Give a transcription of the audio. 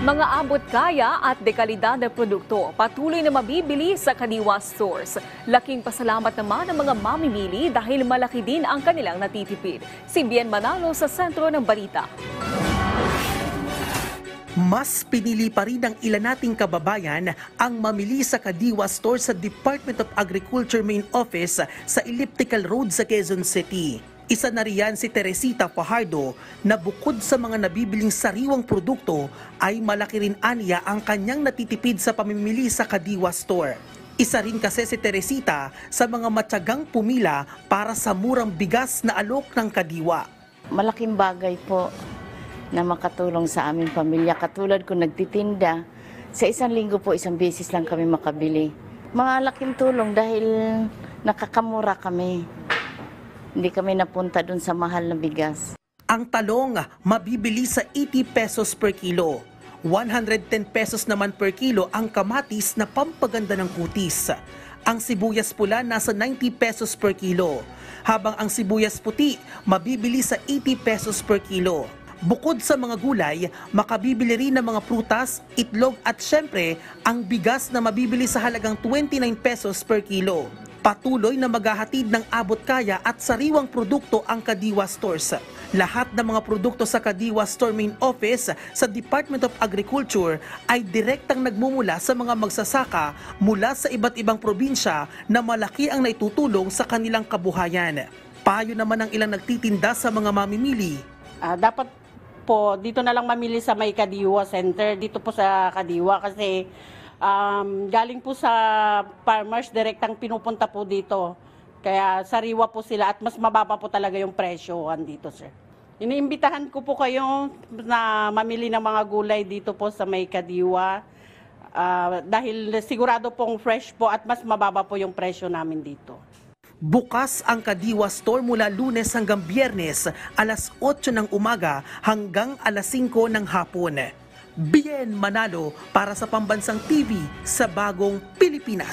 Mga abot kaya at dekalidad na produkto patuloy na mabibili sa Kadiwa Stores. Laking pasalamat naman ng mga mamimili dahil malaki din ang kanilang natitipid. Si Bien Manalo sa sentro ng balita. Mas pinili pa rin ng ilan nating kababayan ang mamili sa Kadiwa Store sa Department of Agriculture Main Office sa Elliptical Road sa Quezon City. Isa na riyan si Teresita Fajardo na bukod sa mga nabibiling sariwang produkto ay malaki rin aniya ang kanyang natitipid sa pamimili sa Kadiwa Store. Isa rin kasi si Teresita sa mga matyagang pumila para sa murang bigas na alok ng Kadiwa. Malaking bagay po na makatulong sa aming pamilya. Katulad ko nagtitinda, sa isang linggo po isang beses lang kami makabili. Malaking tulong dahil nakakamura kami. Hindi kami napunta dun sa mahal na bigas. Ang talong mabibili sa 80 pesos per kilo. 110 pesos naman per kilo ang kamatis na pampaganda ng kutis. Ang sibuyas pula nasa 90 pesos per kilo. Habang ang sibuyas puti mabibili sa 80 pesos per kilo. Bukod sa mga gulay, makabibili rin ng mga prutas, itlog at syempre ang bigas na mabibili sa halagang 29 pesos per kilo. Patuloy na maghahatid ng abot kaya at sariwang produkto ang Kadiwa Stores. Lahat ng mga produkto sa Kadiwa Store Main Office sa Department of Agriculture ay direktang nagmumula sa mga magsasaka mula sa iba't ibang probinsya na malaki ang naitutulong sa kanilang kabuhayan. Payo naman ng ilang nagtitinda sa mga mamimili. Dapat po dito na lang mamili sa may Kadiwa Center, dito po sa Kadiwa kasi galing po sa farmers, direktang pinupunta po dito. Kaya sariwa po sila at mas mababa po talaga yung presyo dito, sir. Iniimbitahan ko po kayo na mamili ng mga gulay dito po sa may Kadiwa dahil sigurado pong fresh po at mas mababa po yung presyo namin dito. Bukas ang Kadiwa Store mula Lunes hanggang Biyernes, alas 8 ng umaga hanggang alas 5 ng hapon. Bien Manalo para sa Pambansang TV sa Bagong Pilipinas.